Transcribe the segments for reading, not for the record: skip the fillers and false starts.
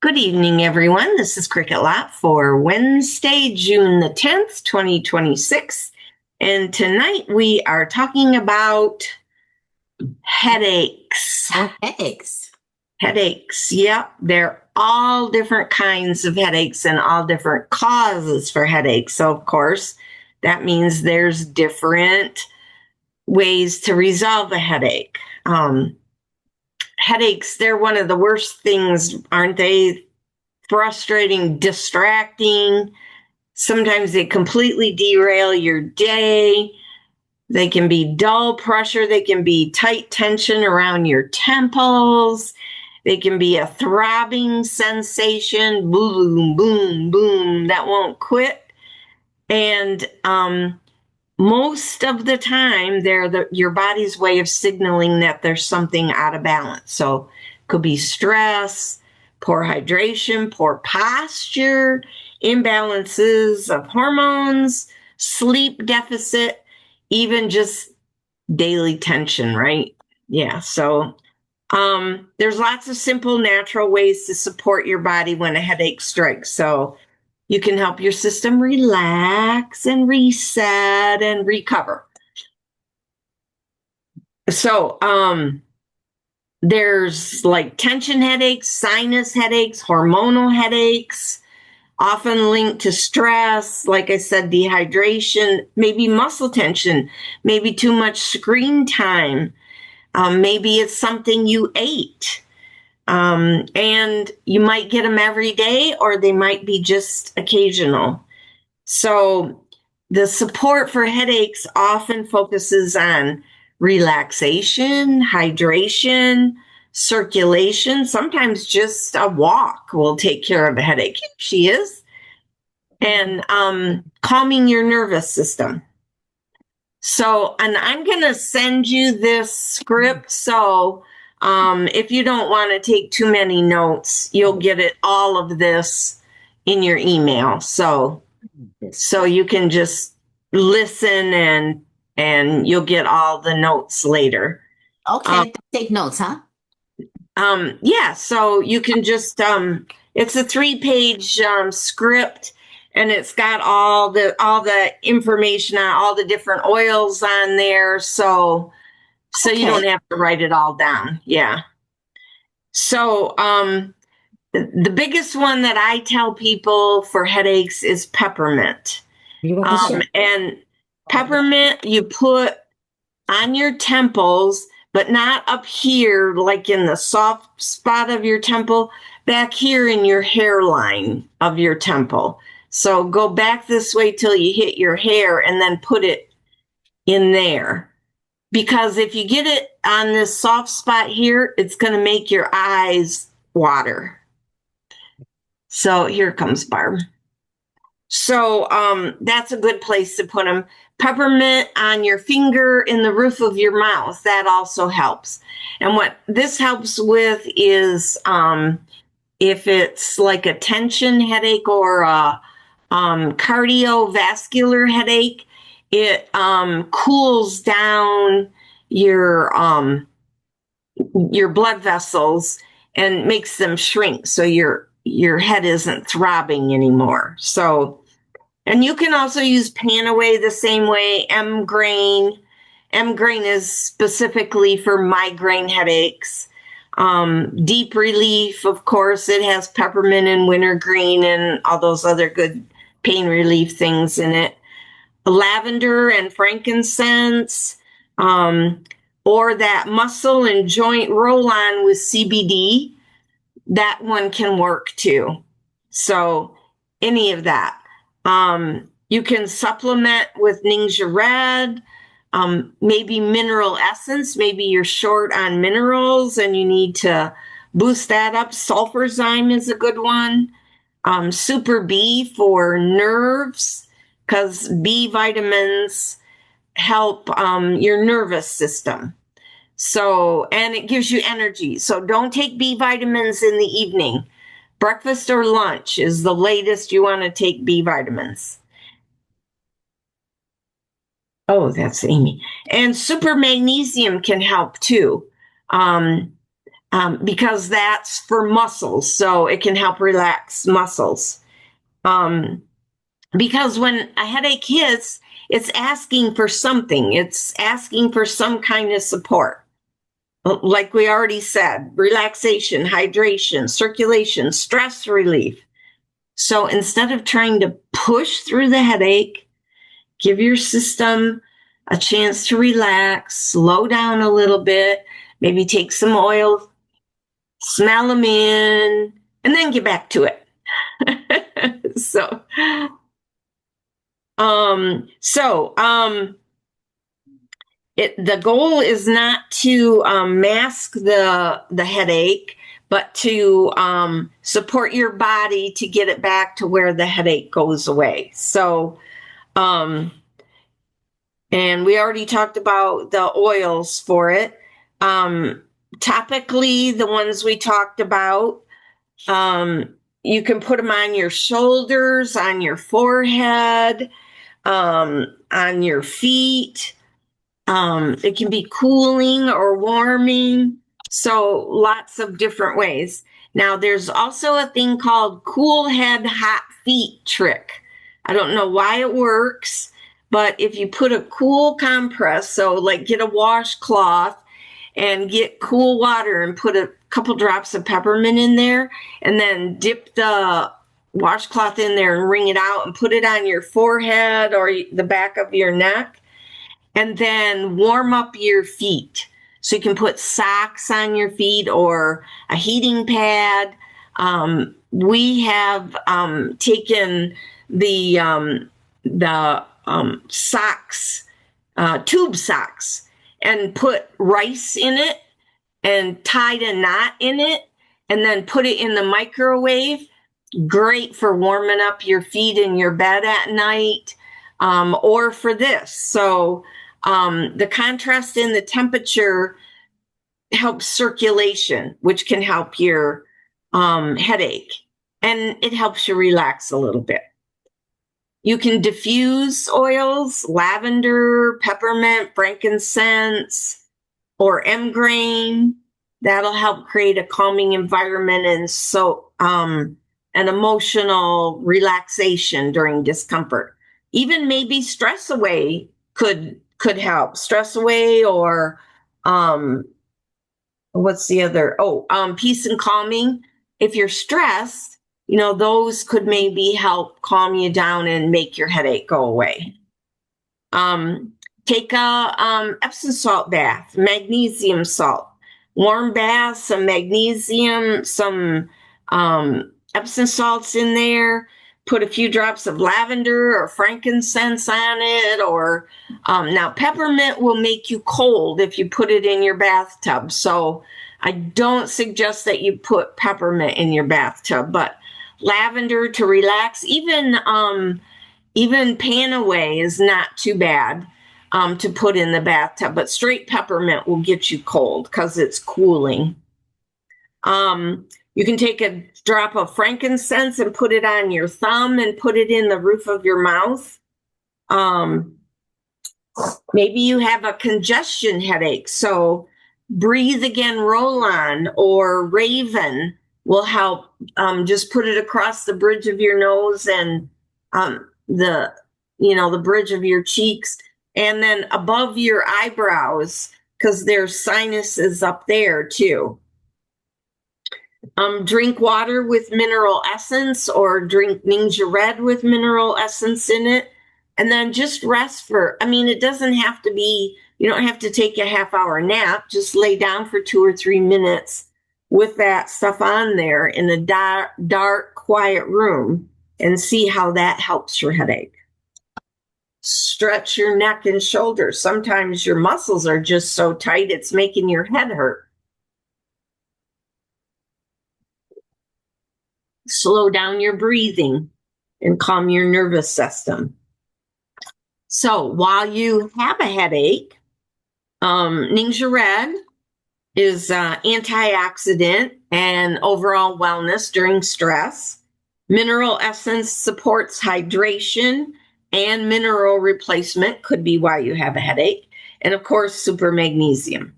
Good evening, everyone. This is Cricket Lot for Wednesday, June the 10th, 2026. And tonight we are talking about headaches. Oh, headaches. Headaches, yep. They're all different kinds of headaches and all different causes for headaches. So, of course, that means there's different ways to resolve a headache. Headaches, they're one of the worst things, aren't they? Frustrating, distracting. Sometimes they completely derail your day. They can be dull pressure. They can be tight tension around your temples. They can be a throbbing sensation, boom, boom, boom, that won't quit. And most of the time, they're your body's way of signaling that there's something out of balance. So it could be stress, poor hydration, poor posture, imbalances of hormones, sleep deficit, even just daily tension, right? Yeah. So there's lots of simple, natural ways to support your body when a headache strikes. So you can help your system relax and reset and recover. So, there's like tension headaches, sinus headaches, hormonal headaches, often linked to stress. Like I said, dehydration, maybe muscle tension, maybe too much screen time. Maybe it's something you ate. And you might get them every day, or they might be just occasional. So the support for headaches often focuses on relaxation, hydration, circulation. Sometimes just a walk will take care of a headache. She is. And calming your nervous system. So, and I'm going to send you this script. So if you don't want to take too many notes, you'll get it, all of this in your email. So you can just listen and you'll get all the notes later. Okay, take notes, huh? Yeah, so you can just it's a 3-page script, and it's got all the information on all the different oils on there, so you don't have to write it all down. Yeah. So the biggest one that I tell people for headaches is peppermint. And peppermint you put on your temples, but not up here, like in the soft spot of your temple, back here in your hairline of your temple. So go back this way till you hit your hair and then put it in there. Because if you get it on this soft spot here, it's going to make your eyes water. So here comes Barb. So that's a good place to put them. Peppermint on your finger in the roof of your mouth, that also helps. And what this helps with is if it's like a tension headache or a cardiovascular headache, it cools down your blood vessels and makes them shrink, so your head isn't throbbing anymore. So, and you can also use Panaway the same way. M-Grain is specifically for migraine headaches. Deep Relief, of course, it has peppermint and wintergreen and all those other good pain relief things in it. Lavender and frankincense, or that muscle and joint roll-on with CBD. That one can work too. So any of that. You can supplement with Ningxia Red, maybe mineral essence. Maybe you're short on minerals and you need to boost that up. Sulfurzyme is a good one. Super B for nerves, because B vitamins help your nervous system. So, and it gives you energy. So don't take B vitamins in the evening. Breakfast or lunch is the latest you want to take B vitamins. Oh, that's Amy. And super magnesium can help too. because that's for muscles, so it can help relax muscles. Because when a headache hits, it's asking for something. It's asking for some kind of support. Like we already said, relaxation, hydration, circulation, stress relief. So instead of trying to push through the headache, give your system a chance to relax, slow down a little bit, maybe take some oil, smell them in, and then get back to it. so, the goal is not to mask the headache, but to support your body to get it back to where the headache goes away. So, and we already talked about the oils for it. Topically, the ones we talked about, you can put them on your shoulders, on your forehead, on your feet. It can be cooling or warming. So lots of different ways. Now there's also a thing called cool head, hot feet trick. I don't know why it works, but if you put a cool compress, so like get a washcloth and get cool water and put a couple drops of peppermint in there, and then dip the washcloth in there and wring it out and put it on your forehead or the back of your neck, and then warm up your feet. So you can put socks on your feet or a heating pad. We have taken the socks, tube socks, and put rice in it and tied a knot in it and then put it in the microwave. Great for warming up your feet in your bed at night, or for this. So the contrast in the temperature helps circulation, which can help your headache, and it helps you relax a little bit. You can diffuse oils, lavender, peppermint, frankincense, or M-grain. That'll help create a calming environment and so an emotional relaxation during discomfort. Even maybe stress away could help. Stress away, or what's the other? Peace and calming. If you're stressed, those could maybe help calm you down and make your headache go away. Take a Epsom salt bath, magnesium salt, warm bath, some magnesium, some Epsom salts in there. Put a few drops of lavender or frankincense on it, or now peppermint will make you cold if you put it in your bathtub. So I don't suggest that you put peppermint in your bathtub, but lavender to relax. Even Panaway is not too bad to put in the bathtub, but straight peppermint will get you cold because it's cooling. You can take a drop of frankincense and put it on your thumb and put it in the roof of your mouth. Maybe you have a congestion headache, so Breathe Again Roll-On or Raven will help. Just put it across the bridge of your nose and the bridge of your cheeks, and then above your eyebrows, because there's sinuses up there too. Drink water with mineral essence, or drink Ningxia Red with mineral essence in it, and then just rest it doesn't have to be, you don't have to take a half-hour nap. Just lay down for 2 or 3 minutes with that stuff on there in a dark, quiet room and see how that helps your headache. Stretch your neck and shoulders. Sometimes your muscles are just so tight it's making your head hurt. Slow down your breathing and calm your nervous system. So while you have a headache, Ningxia Red is antioxidant and overall wellness during stress. Mineral essence supports hydration and mineral replacement, could be why you have a headache. And of course, super magnesium.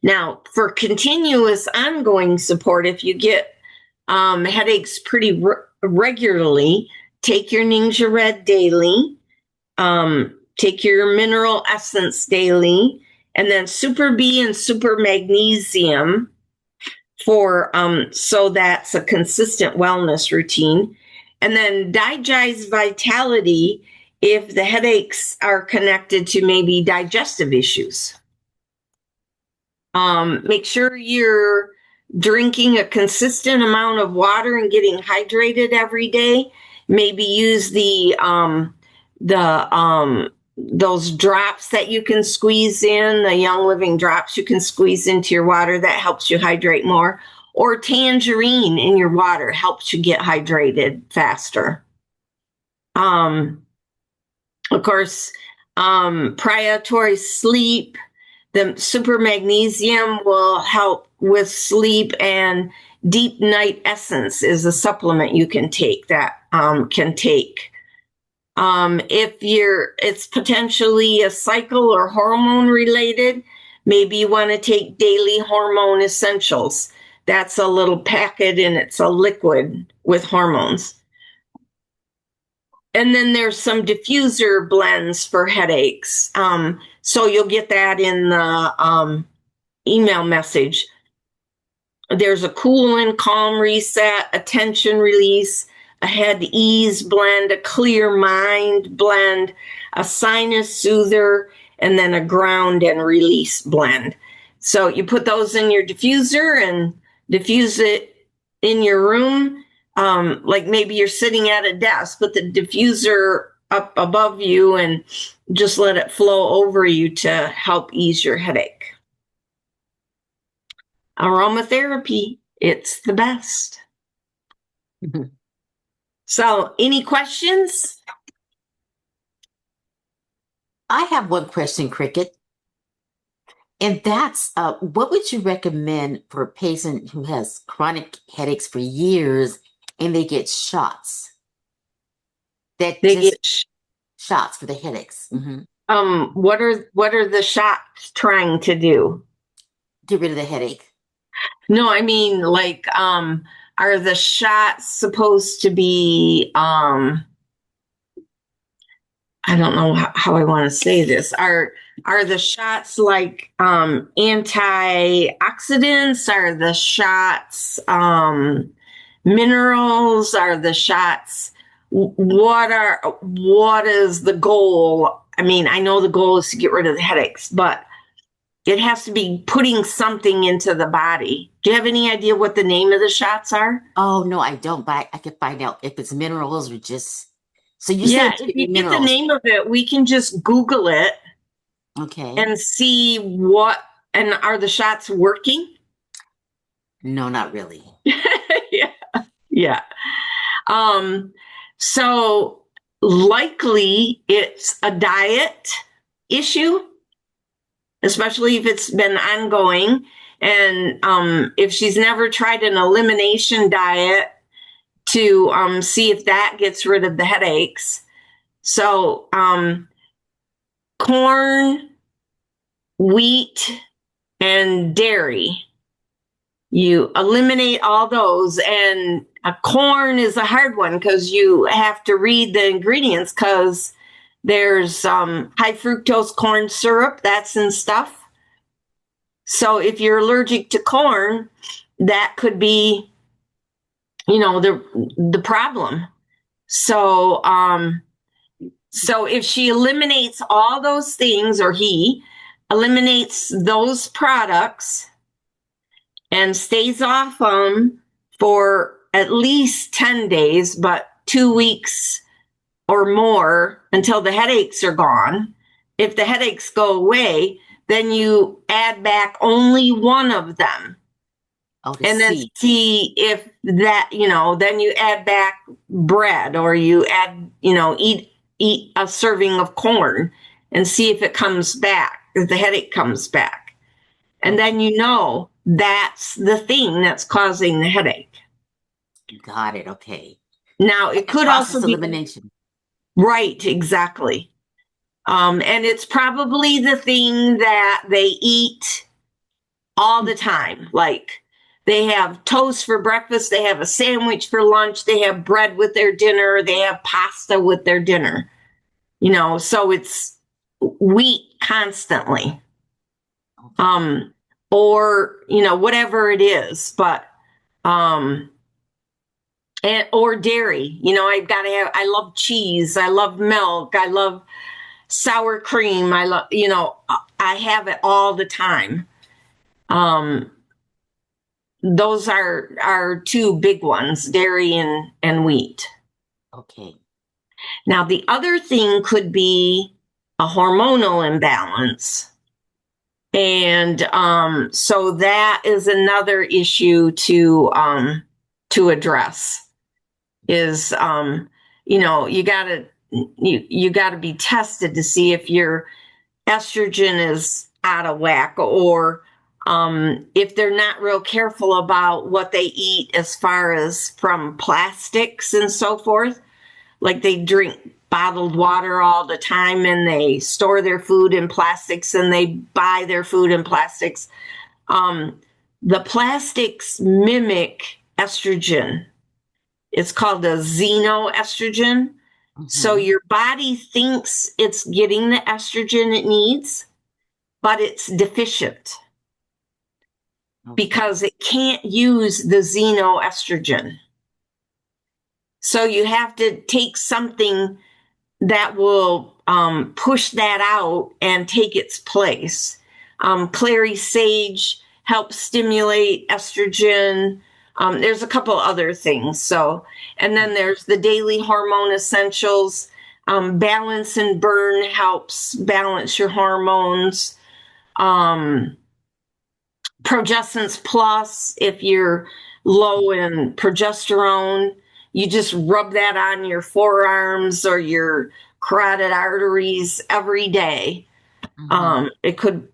Now, for continuous ongoing support, if you get headaches pretty regularly, take your Ningxia Red daily, take your mineral essence daily, and then Super B and Super Magnesium for so that's a consistent wellness routine. And then Digest Vitality if the headaches are connected to maybe digestive issues. Make sure you're drinking a consistent amount of water and getting hydrated every day. Maybe use those drops that you can squeeze in, the Young Living drops you can squeeze into your water that helps you hydrate more. Or tangerine in your water helps you get hydrated faster. Of course, priority sleep. The Super Magnesium will help with sleep, and Deep Night Essence is a supplement you can take that can take. If it's potentially a cycle or hormone related, maybe you want to take Daily Hormone Essentials. That's a little packet and it's a liquid with hormones. And then there's some diffuser blends for headaches. So you'll get that in the email message. There's a cool and calm reset, a tension release, a head ease blend, a clear mind blend, a sinus soother, and then a ground and release blend. So you put those in your diffuser and diffuse it in your room. Like maybe you're sitting at a desk, put the diffuser up above you and just let it flow over you to help ease your headache. Aromatherapy, it's the best. Mm-hmm. So, any questions? I have one question, Cricket. And that's, what would you recommend for a patient who has chronic headaches for years and they get shots? Shots for the headaches. Mm-hmm. What are the shots trying to do? Get rid of the headache. No, I mean, like, are the shots supposed to be, I don't know how I want to say this. Are the shots like antioxidants? Are the shots minerals? Are the shots what is the goal? I mean, I know the goal is to get rid of the headaches, but it has to be putting something into the body. Do you have any idea what the name of the shots are? Oh, no, I don't, but I can find out if it's minerals or just... So you said if you get the name of it, we can just Google it. Okay. And see and are the shots working? No, not really. Yeah. So likely it's a diet issue, especially if it's been ongoing. And if she's never tried an elimination diet to see if that gets rid of the headaches. So corn, wheat, and dairy. You eliminate all those, and corn is a hard one because you have to read the ingredients because there's high fructose corn syrup that's in stuff. So if you're allergic to corn, that could be, the problem. So so if she eliminates all those things, or he eliminates those products and stays off them for at least 10 days, but 2 weeks or more until the headaches are gone. If the headaches go away, then you add back only one of them. And then see if that, then you add back bread, or you add, eat a serving of corn and see if it comes back, if the headache comes back. And then that's the thing that's causing the headache. Got it. Okay. Now, it could also be elimination. Right, exactly. And it's probably the thing that they eat all the time. Like they have toast for breakfast, they have a sandwich for lunch, they have bread with their dinner, they have pasta with their dinner. So it's wheat constantly. Or, whatever it is, but or dairy. I love cheese, I love milk, I love sour cream, I have it all the time. Those are two big ones, dairy and wheat. Okay. Now, the other thing could be a hormonal imbalance. And so that is another issue to address is, you gotta be tested to see if your estrogen is out of whack, or if they're not real careful about what they eat as far as from plastics and so forth. Like they drink bottled water all the time and they store their food in plastics and they buy their food in plastics. The plastics mimic estrogen. It's called a xenoestrogen. So your body thinks it's getting the estrogen it needs, but it's deficient because it can't use the xenoestrogen. So you have to take something that will push that out and take its place. Clary sage helps stimulate estrogen. There's a couple other things. And then there's the daily hormone essentials. Balance and Burn helps balance your hormones. Progestins Plus, if you're low in progesterone, you just rub that on your forearms or your carotid arteries every day. It could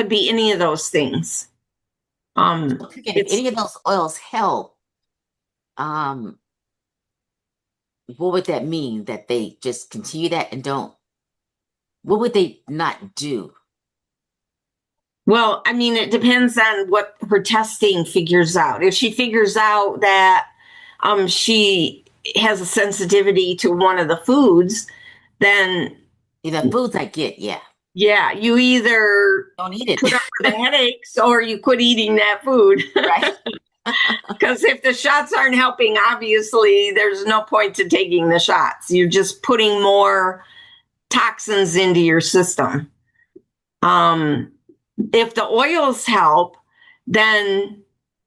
be any of those things. If any of those oils help, what would that mean? That they just continue that and don't? What would they not do? Well, it depends on what her testing figures out. If she figures out that she has a sensitivity to one of the foods, then the foods I get, yeah. Yeah, you either don't eat it, put up with the headaches, or you quit eating that food. Right. Because if the shots aren't helping, obviously there's no point to taking the shots. You're just putting more toxins into your system. If the oils help, then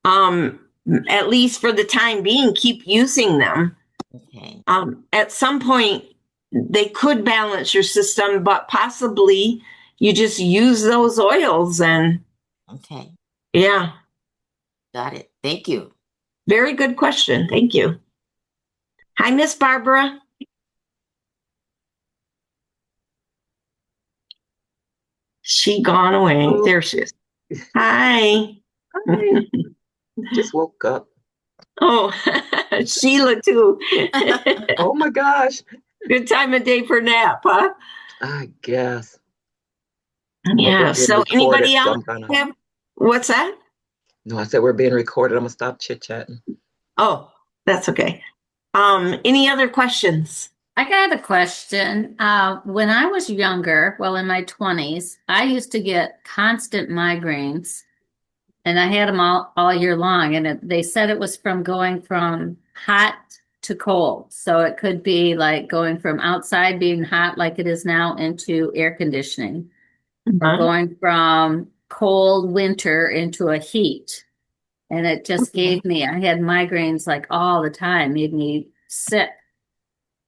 at least for the time being, keep using them. Okay. At some point, they could balance your system, but possibly you just use those oils and. Okay. Yeah. Got it. Thank you. Very good question. Thank you. Hi, Miss Barbara. She gone away. Hello. There she is. Hi. Hi. Just woke up. Oh, Sheila too. Oh my gosh. Good time of day for nap, huh? I guess. Yeah. So anybody else have, what's that? No, I said we're being recorded. I'm gonna stop chit-chatting. Oh, that's okay. Any other questions? I got a question. When I was younger, well, in my 20s, I used to get constant migraines, and I had them all year long. And they said it was from going from hot to cold. So it could be like going from outside being hot like it is now into air conditioning, or going from cold winter into a heat. And it just gave me, I had migraines like all the time, made me sick.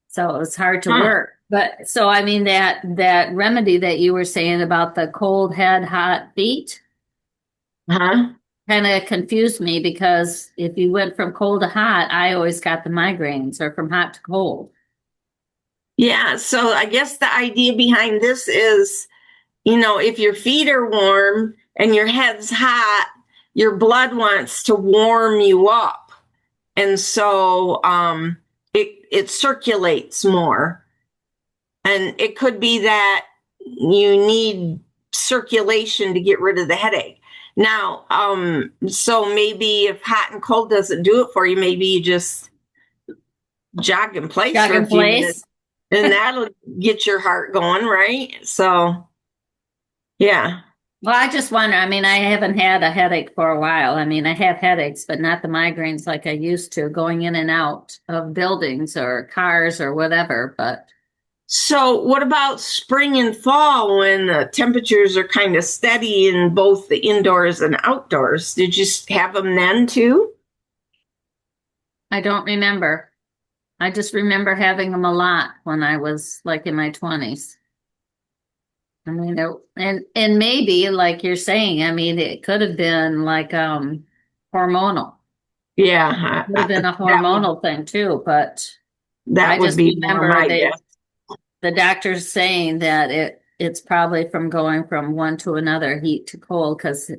So it was hard to work. But so, that remedy that you were saying about the cold head, hot feet, kind of confused me, because if you went from cold to hot, I always got the migraines, or from hot to cold. Yeah. So I guess the idea behind this is, if your feet are warm and your head's hot, your blood wants to warm you up. And so, it circulates more. And it could be that you need circulation to get rid of the headache. Now, so maybe if hot and cold doesn't do it for you, maybe you just jog in place Jog for a in few place. minutes, and that'll get your heart going, right? So, yeah. Well, I just wonder, I mean, I haven't had a headache for a while. I mean, I have headaches, but not the migraines like I used to, going in and out of buildings or cars or whatever. But So, what about spring and fall when the temperatures are kind of steady in both the indoors and outdoors? Did you have them then too? I don't remember. I just remember having them a lot when I was like in my 20s. I mean, and maybe like you're saying, I mean, it could have been like hormonal. Yeah, Would have been a hormonal thing too, but that I would just be more remember my guess. the doctors saying that it's probably from going from one to another, heat to cold, because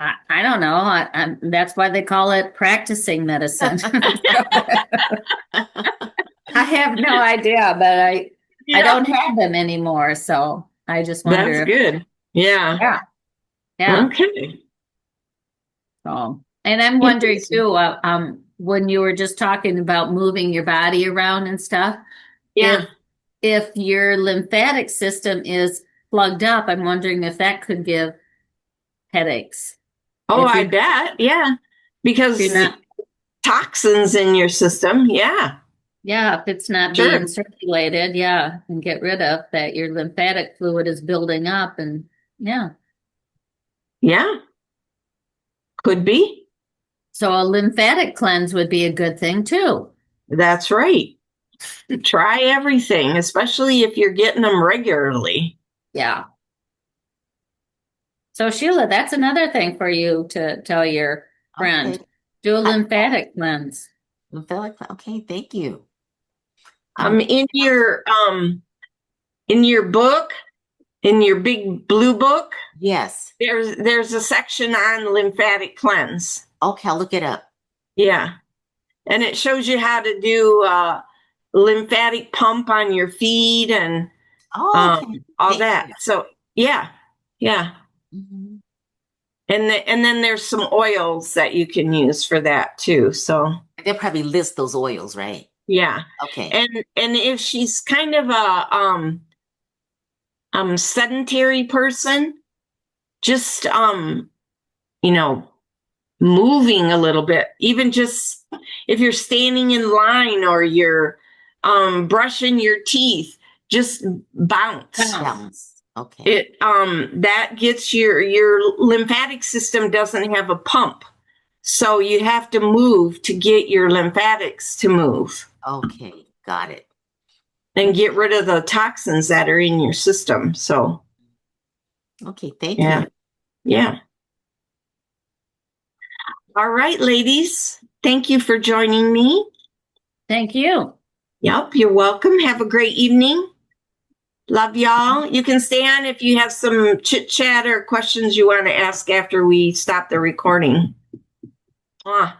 I don't know. That's why they call it practicing medicine. I have no idea, but I Yeah, don't have them anymore, so I just wonder that's if good. Yeah. yeah, yeah. Okay. So, and I'm wondering too, when you were just talking about moving your body around and stuff, Yeah. if your lymphatic system is plugged up, I'm wondering if that could give headaches. Oh, If I you're, bet. Yeah. Because you're not, toxins in your system. Yeah. yeah, if it's not Sure. being circulated, yeah, and get rid of that, your lymphatic fluid is building up, and yeah. Yeah. Could be. So a lymphatic cleanse would be a good thing too. That's right. Try everything, especially if you're getting them regularly. Yeah. So Sheila, that's another thing for you to tell your friend. Okay. Do a lymphatic cleanse. Okay, thank you. Um, in your um in your book, in your big blue book, Yes. there's a section on lymphatic cleanse. Okay, I'll look it up. Yeah. And it shows you how to do lymphatic pump on your feet and Oh, okay. all Thank that. you. So yeah, yeah. Mhm. And then there's some oils that you can use for that too. So They'll probably list those oils, right? yeah. Okay. And if she's kind of a sedentary person, just you know, moving a little bit, even just if you're standing in line or you're brushing your teeth, just bounce. Balance. Okay. It that gets your lymphatic system doesn't have a pump. So you have to move to get your lymphatics to move Okay. Got it. and get rid of the toxins that are in your system. So Okay, thank yeah. you. Yeah. All right, ladies. Thank you for joining me. Thank you. Yep, you're welcome. Have a great evening. Love y'all. You can stay on if you have some chit chat or questions you want to ask after we stop the recording. Mwah.